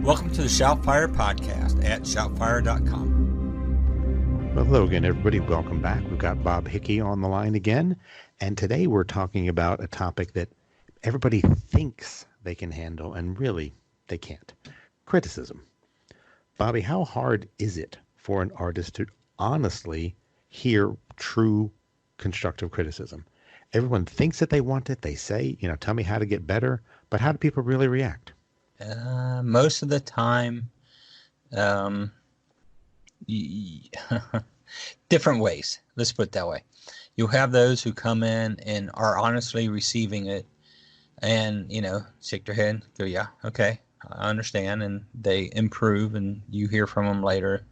Welcome to the ShoutFyre podcast at ShoutFyre.com. Well, hello again, everybody. Welcome back. We've got Bob Hickey on the line again. And today we're talking about a topic that everybody thinks they can handle, and really they can't. Criticism. Bobby, how hard is it for an artist to honestly hear true constructive criticism? Everyone thinks that they want it. They say, tell me how to get better. But how do people really react? Most of the time, different ways. Let's put it that way. You'll have those who come in and are honestly receiving it and, shake their head, go, yeah, okay, I understand. And they improve and you hear from them later,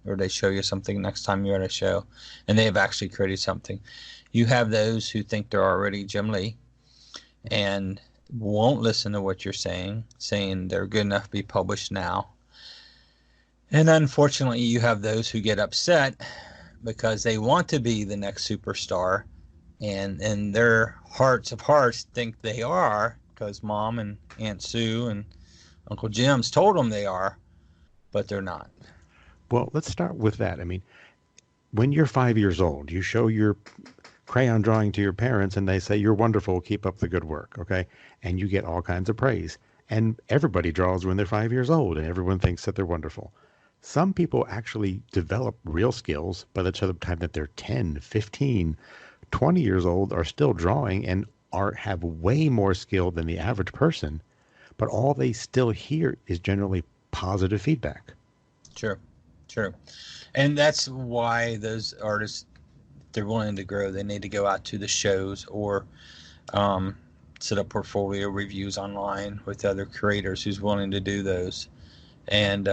or they show you something next time you're at a show and they have actually created something. You have those who think they're already Jim Lee and won't listen to what you're saying they're good enough to be published now. And unfortunately, you have those who get upset because they want to be the next superstar, and in their hearts of hearts think they are because Mom and Aunt Sue and Uncle Jim's told them they are, but they're not. Well, let's start with that. I mean, when you're 5 years old, you show your crayon drawing to your parents and they say, you're wonderful, keep up the good work, okay? And you get all kinds of praise. And everybody draws when they're 5 years old and everyone thinks that they're wonderful. Some people actually develop real skills by the time that they're 10, 15, 20 years old, are still drawing and have way more skill than the average person, but all they still hear is generally positive feedback. Sure. And that's why those artists, they're willing to grow, they need to go out to the shows or set up portfolio reviews online with other creators who's willing to do those and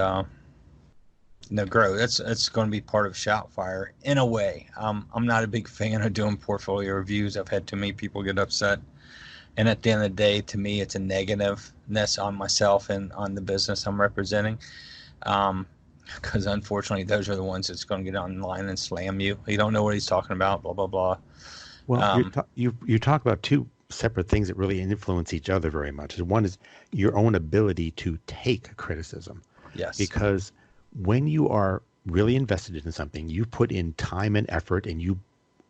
grow. That's going to be part of ShoutFyre in a way. I'm not a big fan of doing portfolio reviews. I've had too many people get upset, and at the end of the day, to me, it's a negativeness on myself and on the business I'm representing. Because unfortunately, those are the ones that's going to get online and slam you. You don't know what he's talking about, blah, blah, blah. Well, you talk about two separate things that really influence each other very much. One is your own ability to take criticism. Yes. Because when you are really invested in something, you put in time and effort and you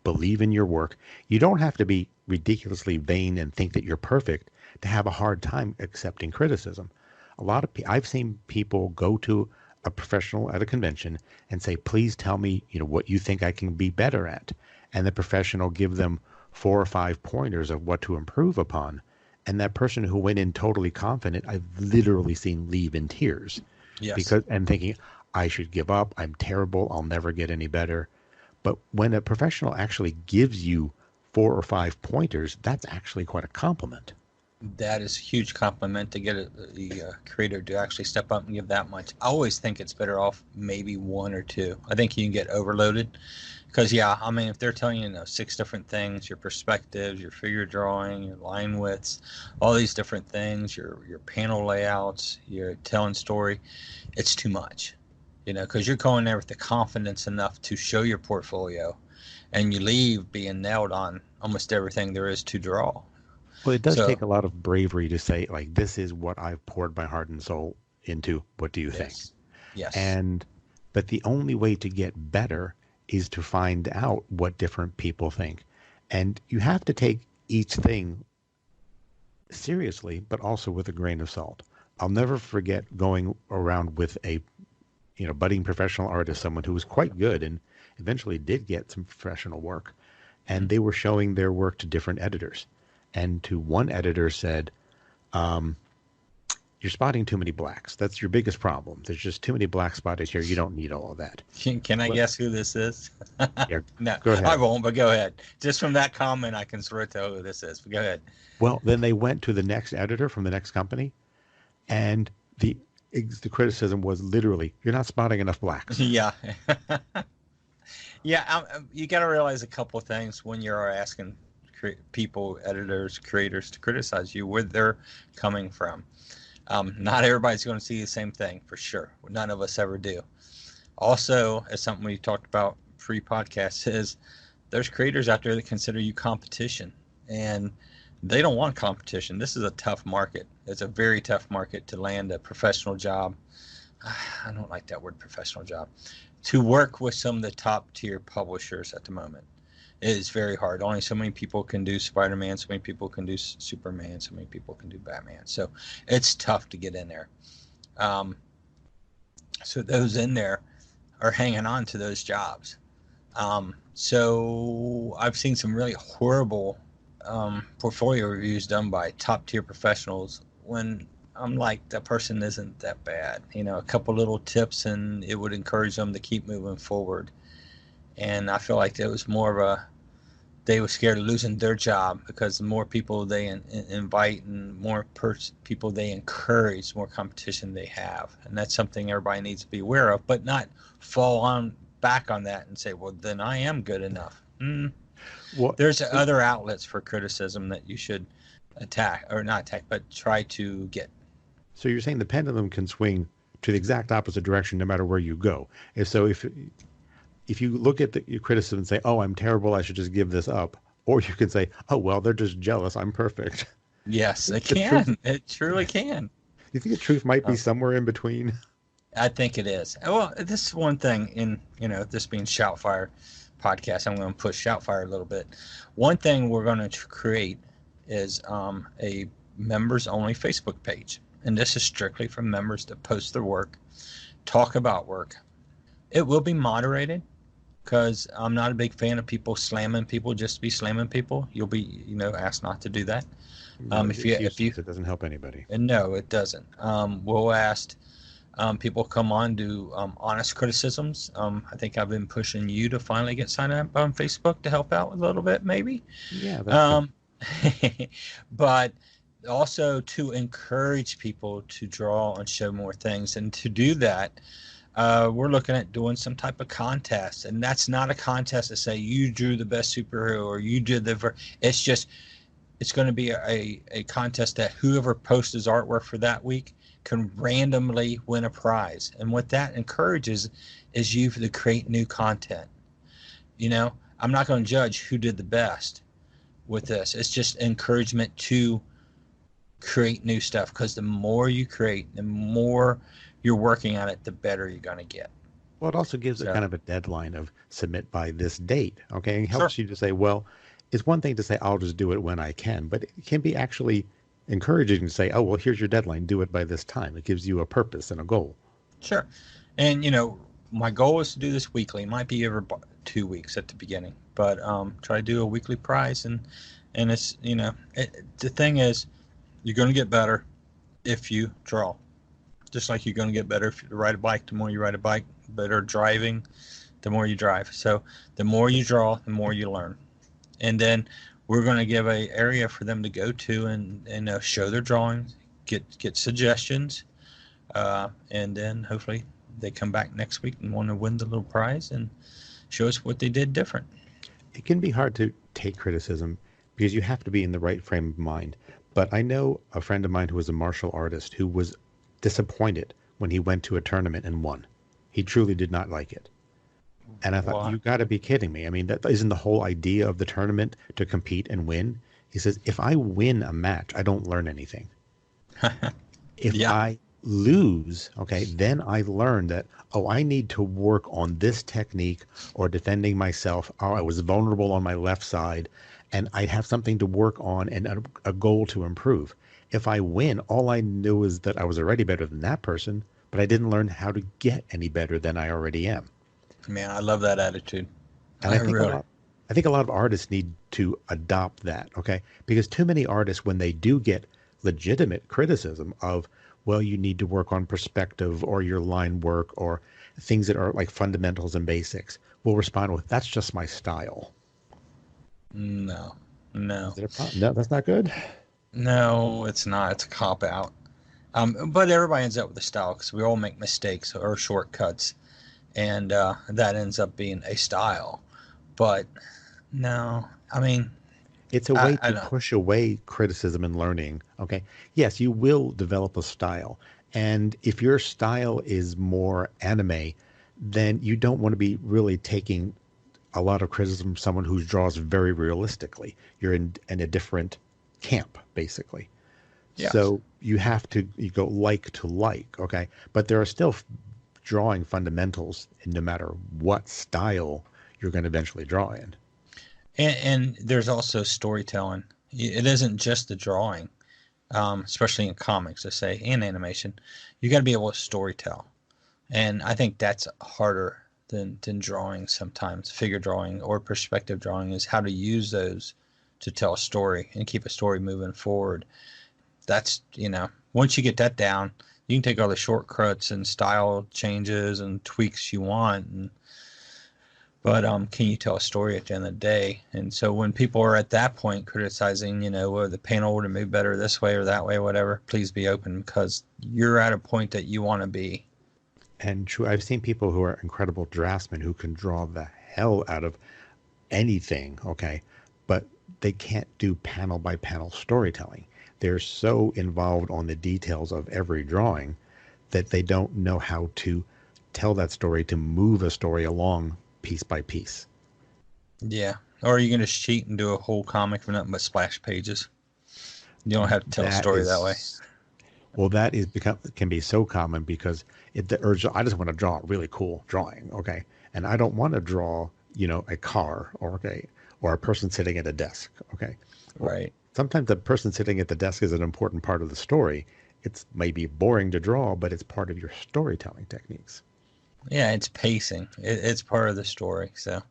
believe in your work, you don't have to be ridiculously vain and think that you're perfect to have a hard time accepting criticism. I've seen people go to a professional at a convention and say, please tell me, what you think I can be better at. And the professional give them 4 or 5 pointers of what to improve upon. And that person who went in totally confident, I've literally seen leave in tears. Yes. And thinking, I should give up. I'm terrible. I'll never get any better. But when a professional actually gives you 4 or 5 pointers, that's actually quite a compliment. That is a huge compliment to get the creator to actually step up and give that much. I always think it's better off maybe 1 or 2. I think you can get overloaded because, if they're telling you, 6 different things, your perspectives, your figure drawing, your line widths, all these different things, your panel layouts, your telling story, it's too much, because you're going there with the confidence enough to show your portfolio and you leave being nailed on almost everything there is to draw. Well, it does take a lot of bravery to say, this is what I've poured my heart and soul into. What do you think? Yes. But the only way to get better is to find out what different people think. And you have to take each thing seriously, but also with a grain of salt. I'll never forget going around with a, budding professional artist, someone who was quite good and eventually did get some professional work. And they were showing their work to different editors. And to one editor said, you're spotting too many blacks. That's your biggest problem. There's just too many black spotted here. You don't need all of that. Can I guess who this is? Yeah, no, go ahead. I won't, but go ahead. Just from that comment, I can sort of tell who this is. But go ahead. Well, then they went to the next editor from the next company, and the criticism was literally, you're not spotting enough blacks. Yeah. You got to realize a couple of things when you're asking people, editors, creators to criticize you, where they're coming from. Not everybody's going to see the same thing, for sure. None of us ever do. Also, as something we talked about pre-podcast, is there's creators out there that consider you competition, and They don't want competition. This is a tough market. It's a very tough market to land a professional job. I don't like that word, professional job. To work with some of the top tier publishers at the moment. It is very hard. Only so many people can do Spider-Man, so many people can do Superman, so many people can do Batman. So it's tough to get in there. So those in there are hanging on to those jobs. So I've seen some really horrible portfolio reviews done by top tier professionals when I'm like, that person isn't that bad. A couple little tips and it would encourage them to keep moving forward. And I feel like it was more of they were scared of losing their job, because the more people they invite and more people they encourage, more competition they have. And that's something everybody needs to be aware of, but not fall on back on that and say, well, then I am good enough. There's other outlets for criticism that you should attack, or not attack, but try to get. So you're saying the pendulum can swing to the exact opposite direction no matter where you go. If you look at your criticism and say, oh, I'm terrible, I should just give this up. Or you can say, oh, well, they're just jealous, I'm perfect. Yes, it can. It truly can. You think the truth might be somewhere in between? I think it is. Well, this is one thing in, this being ShoutFyre podcast, I'm going to push ShoutFyre a little bit. One thing we're going to create is a members-only Facebook page. And this is strictly for members to post their work, talk about work. It will be moderated, because I'm not a big fan of people slamming people just to be slamming people. You'll be, asked not to do that. If you, it doesn't help anybody. No, it doesn't. We'll ask people come on, do honest criticisms. I think I've been pushing you to finally get signed up on Facebook to help out a little bit, maybe. Yeah. That's but also to encourage people to draw and show more things, and to do that. We're looking at doing some type of contest, and that's not a contest to say you drew the best superhero or you did it's just, it's going to be a contest that whoever posts his artwork for that week can randomly win a prize. And what that encourages is you to create new content. I'm not going to judge who did the best with this. It's just encouragement to create new stuff, because the more you create, the more you're working on it, the better you're going to get. Well, it also gives a kind of a deadline of submit by this date. Okay. And it helps you to say, well, it's one thing to say, I'll just do it when I can, but it can be actually encouraging to say, oh, well, here's your deadline. Do it by this time. It gives you a purpose and a goal. Sure. And, my goal is to do this weekly. It might be every 2 weeks at the beginning, but try to do a weekly prize. And it's, the thing is, you're going to get better if you draw. Just like you're going to get better if you ride a bike. The more you ride a bike, better driving, the more you drive. So the more you draw, the more you learn. And then we're going to give an area for them to go to and show their drawings, get suggestions, and then hopefully they come back next week and want to win the little prize and show us what they did different. It can be hard to take criticism because you have to be in the right frame of mind. But I know a friend of mine who was a martial artist who was disappointed when he went to a tournament and won. He truly did not like it. And I thought, you got to be kidding me. I mean, that isn't the whole idea of the tournament, to compete and win. He says, if I win a match, I don't learn anything. If I lose, okay, then I learn that, oh, I need to work on this technique or defending myself. Oh, I was vulnerable on my left side, and I have something to work on and a goal to improve. If I win, all I knew is that I was already better than that person, but I didn't learn how to get any better than I already am. Man, I love that attitude. And I think a lot of artists need to adopt that, okay? Because too many artists, when they do get legitimate criticism of, well, you need to work on perspective or your line work or things that are like fundamentals and basics, will respond with, that's just my style. No. No, that's not good. No, it's not. It's a cop-out. But everybody ends up with a style, because we all make mistakes or shortcuts, and that ends up being a style. But no, I mean, it's a way to push away criticism and learning. Okay. Yes, you will develop a style. And if your style is more anime, then you don't want to be really taking a lot of criticism from someone who draws very realistically. You're in a different camp, basically. Yeah. So you have to you go like to like, okay? But there are still drawing fundamentals, and no matter what style you're going to eventually draw in. And there's also storytelling. It isn't just the drawing, especially in comics, I say, and animation. You got to be able to storytell. And I think that's harder than drawing sometimes. Figure drawing or perspective drawing is how to use those to tell a story and keep a story moving forward. That's, once you get that down, you can take all the shortcuts and style changes and tweaks you want. But can you tell a story at the end of the day? And so when people are at that point criticizing, well, the panel would have moved better this way or that way, whatever, please be open because you're at a point that you want to be. And true, I've seen people who are incredible draftsmen who can draw the hell out of anything, okay? But they can't do panel by panel storytelling. They're so involved on the details of every drawing that they don't know how to tell that story, to move a story along piece by piece. Yeah. Or you can just cheat and do a whole comic for nothing but splash pages. You don't have to tell a story that way. Well, that can be so common because the urge. I just want to draw a really cool drawing, okay, and I don't want to draw, a car or a person sitting at a desk, okay. Right. Sometimes the person sitting at the desk is an important part of the story. It's maybe boring to draw, but it's part of your storytelling techniques. Yeah, it's pacing. It's part of the story. So,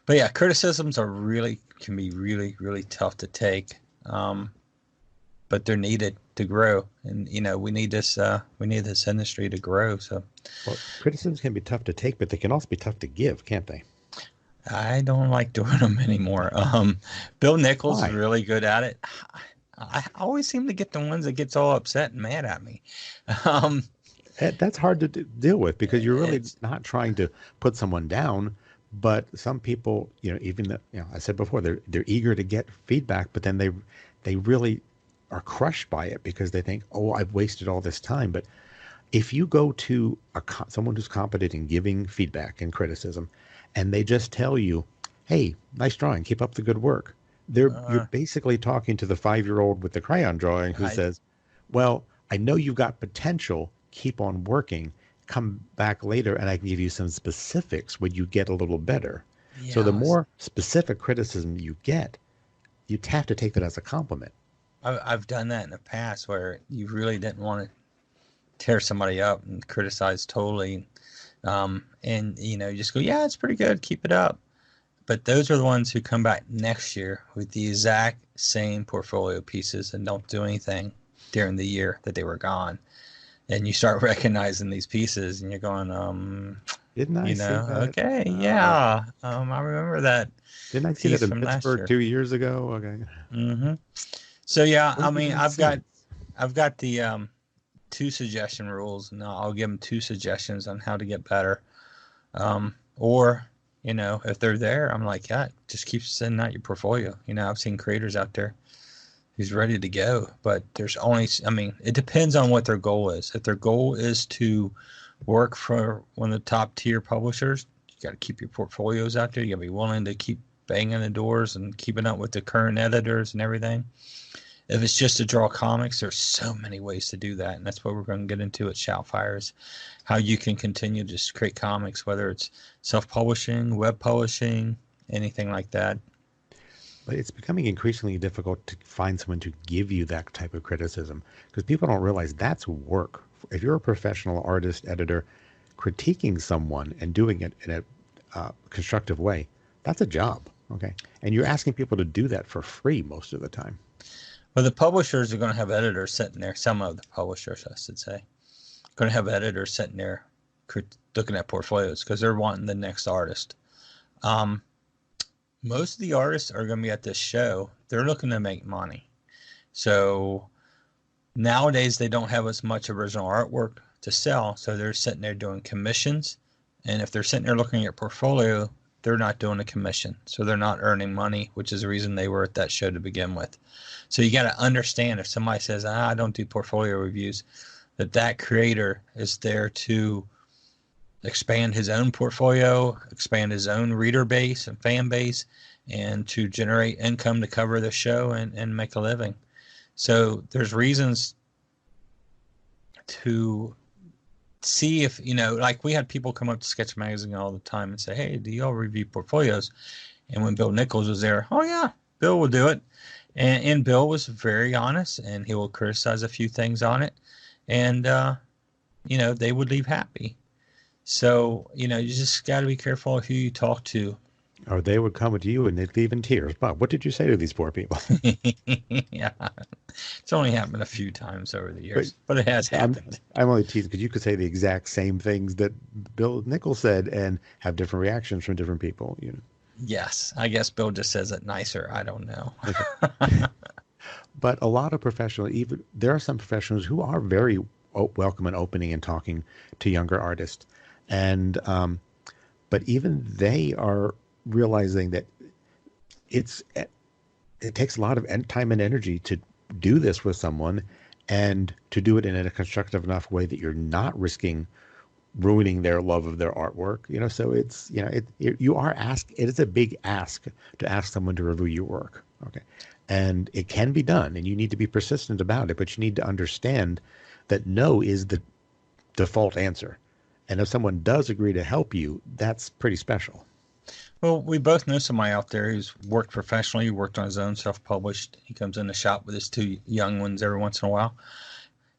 but yeah, criticisms can be really, really tough to take. But they're needed to grow, and we need this industry to grow. So, well, criticisms can be tough to take, but they can also be tough to give, can't they? I don't like doing them anymore. Bill Nichols Why? is really good at it. I always seem to get the ones that gets all upset and mad at me. That's hard to deal with because you're really not trying to put someone down, but some people, even I said before, they're eager to get feedback, but then they really are crushed by it because they think, oh, I've wasted all this time. But if you go to someone who's competent in giving feedback and criticism, and they just tell you, hey, nice drawing, keep up the good work, you're basically talking to the 5-year-old with the crayon drawing who says, well, I know you've got potential, keep on working, come back later and I can give you some specifics when you get a little better. Yeah, so the more specific criticism you get, you have to take that as a compliment. I've done that in the past where you really didn't want to tear somebody up and criticize totally. And, you just go, yeah, it's pretty good. Keep it up. But those are the ones who come back next year with the exact same portfolio pieces and don't do anything during the year that they were gone. And you start recognizing these pieces and you're going, didn't I see that? Okay, yeah. I remember that. Didn't I see that in Pittsburgh 2 years ago? Okay. Mm-hmm. So yeah, I mean, I've got the 2 suggestion rules, and I'll give them 2 suggestions on how to get better. Or if they're there, I'm like, yeah, just keep sending out your portfolio. I've seen creators out there who's ready to go, but there's only, it depends on what their goal is. If their goal is to work for one of the top tier publishers, you got to keep your portfolios out there. You got to be willing to keep banging the doors and keeping up with the current editors and everything. If it's just to draw comics, there's so many ways to do that. And that's what we're going to get into at ShoutFyre is how you can continue to just create comics, whether it's self-publishing, web publishing, anything like that. But it's becoming increasingly difficult to find someone to give you that type of criticism because people don't realize that's work. If you're a professional artist, editor, critiquing someone and doing it in a constructive way, that's a job, okay? And you're asking people to do that for free most of the time. Well, the publishers are going to have editors sitting there. Some of the publishers, I should say, going to have editors sitting there looking at portfolios because they're wanting the next artist. Most of the artists are going to be at this show. They're looking to make money. So nowadays they don't have as much original artwork to sell. So they're sitting there doing commissions. And if they're sitting there looking at your portfolio, they're not doing a commission. So they're not earning money, which is the reason they were at that show to begin with. So you got to understand if somebody says, I don't do portfolio reviews, that creator is there to expand his own portfolio, expand his own reader base and fan base, and to generate income to cover the show and make a living. So there's reasons to see if, like we had people come up to Sketch Magazine all the time and say, hey, do y'all review portfolios? And when Bill Nichols was there, oh yeah, Bill will do it. And Bill was very honest, and he will criticize a few things on it. And, they would leave happy. So, you just got to be careful who you talk to. Or they would come to you and they'd leave in tears. Bob, what did you say to these poor people? Yeah. It's only happened a few times over the But years, but it has happened. I'm only teasing because you could say the exact same things that Bill Nichols said and have different reactions from different people. Yes. I guess Bill just says it nicer. I don't know. But a lot of professionals, even there are some professionals who are very welcome and opening and talking to younger artists, and but even they are realizing that it takes a lot of time and energy to do this with someone, and to do it in a constructive enough way that you're not risking ruining their love of their artwork. So it's you are asked. It is a big ask to ask someone to review your work. Okay. And it can be done, and you need to be persistent about it, but you need to understand that no is the default answer. And if someone does agree to help you, that's pretty special. Well, we both know somebody out there who's worked professionally, worked on his own, self-published. He comes in the shop with his two young ones every once in a while.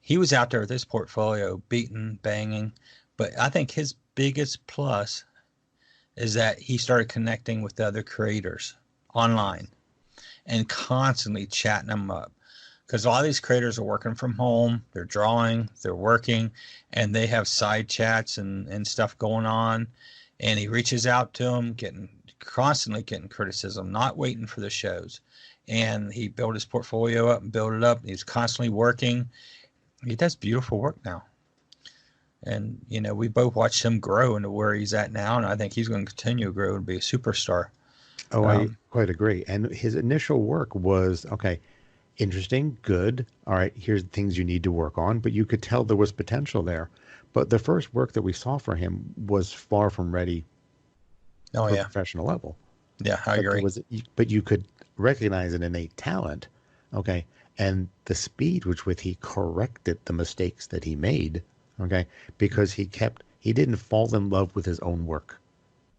He was out there with his portfolio, beating, banging. But I think his biggest plus is that he started connecting with the other creators online and constantly chatting them up. Because a lot of these creators are working from home, they're drawing, they're working, and they have side chats and stuff going on. And he reaches out to them, constantly getting criticism, not waiting for the shows. And he built his portfolio up and built it up. He's constantly working. He does beautiful work now. And, we both watched him grow into where he's at now. And I think he's going to continue to grow and be a superstar. Oh, I quite agree. And his initial work was, okay, interesting, good. All right, here's the things you need to work on. But you could tell there was potential there. But the first work that we saw for him was far from ready for a professional level. Yeah, I agree. But you could recognize an innate talent, okay, and the speed with which he corrected the mistakes that he made, okay, because he didn't fall in love with his own work.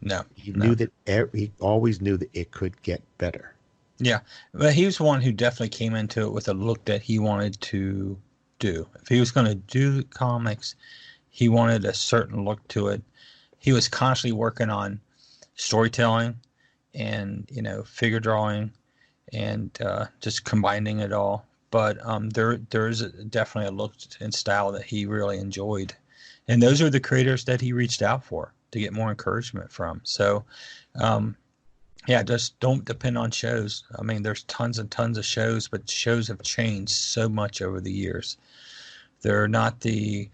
No, knew that he always knew that it could get better. Yeah, but he was one who definitely came into it with a look that he wanted to do. If he was going to do comics, he wanted a certain look to it. He was constantly working on storytelling and, figure drawing and just combining it all. But there is definitely a look and style that he really enjoyed. And those are the creators that he reached out for to get more encouragement from. So, just don't depend on shows. I mean, there's tons and tons of shows, but shows have changed so much over the years. They're not the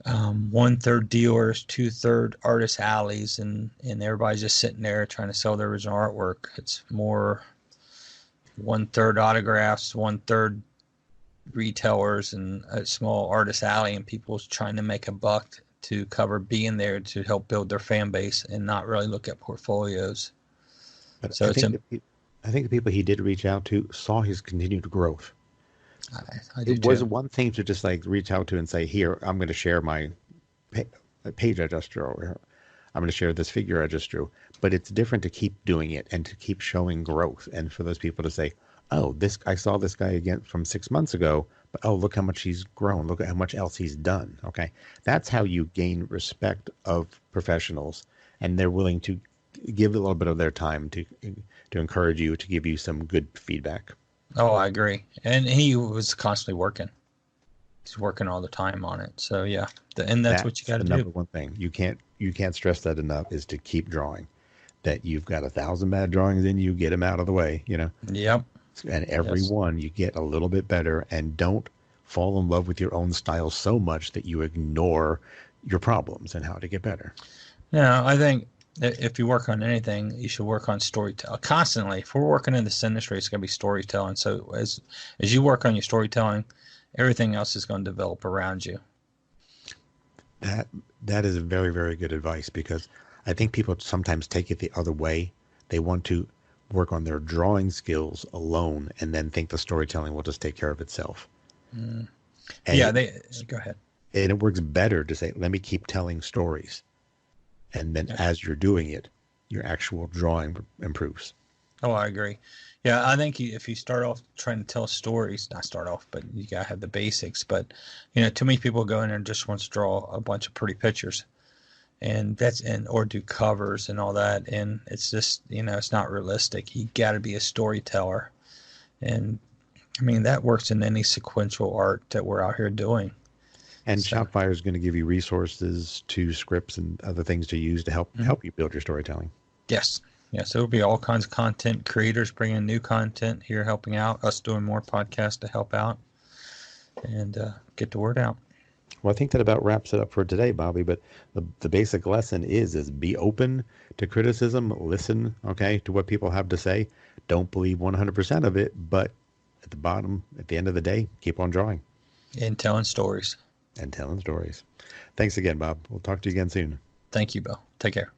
1/3 dealers, 2/3 artist alleys, and everybody's just sitting there trying to sell their original artwork. It's more 1/3 autographs, 1/3 retailers, and a small artist alley, and people's trying to make a buck to cover being there to help build their fan base and not really look at portfolios. But so I think the people he did reach out to saw his continued growth. It was one thing to just like reach out to and say, here, I'm going to share my page I just drew, or I'm going to share this figure I just drew. But it's different to keep doing it and to keep showing growth. And for those people to say, oh, I saw this guy again from 6 months ago, but oh, look how much he's grown. Look at how much else he's done. Okay. That's how you gain respect of professionals, and they're willing to give a little bit of their time to encourage you, to give you some good feedback. Oh, I agree. And he was constantly working. He's working all the time on it. So yeah, and that's what you got to do. Number one thing you can't stress that enough is to keep drawing. That you've got 1,000 bad drawings in you, get them out of the way. Yep. And every one you get a little bit better, and don't fall in love with your own style so much that you ignore your problems and how to get better. Yeah, I think if you work on anything, you should work on storytelling constantly. If we're working in this industry, it's going to be storytelling. So as you work on your storytelling, everything else is going to develop around you. That is very, very good advice, because I think people sometimes take it the other way. They want to work on their drawing skills alone and then think the storytelling will just take care of itself. Mm. And Yeah, it, go ahead. and it works better to say, let me keep telling stories. And then as you're doing it, your actual drawing improves. Oh, I agree. Yeah, I think if you start off trying to tell stories, not start off, but you gotta have the basics. But too many people go in there and just wants to draw a bunch of pretty pictures, and or do covers and all that, and it's just it's not realistic. You got to be a storyteller, and I mean that works in any sequential art that we're out here doing. And So ShoutFyre is going to give you resources to scripts and other things to use to help you build your storytelling. yes, yes, there will be all kinds of content creators bringing new content here, helping out us, doing more podcasts to help out and get the word out. Well, I think that about wraps it up for today, Bobby. But the basic lesson is be open to criticism, listen, okay, to what people have to say. Don't believe 100% of it, but at the end of the day, keep on drawing. And telling stories. And telling stories. Thanks again, Bob. We'll talk to you again soon. Thank you, Bill. Take care.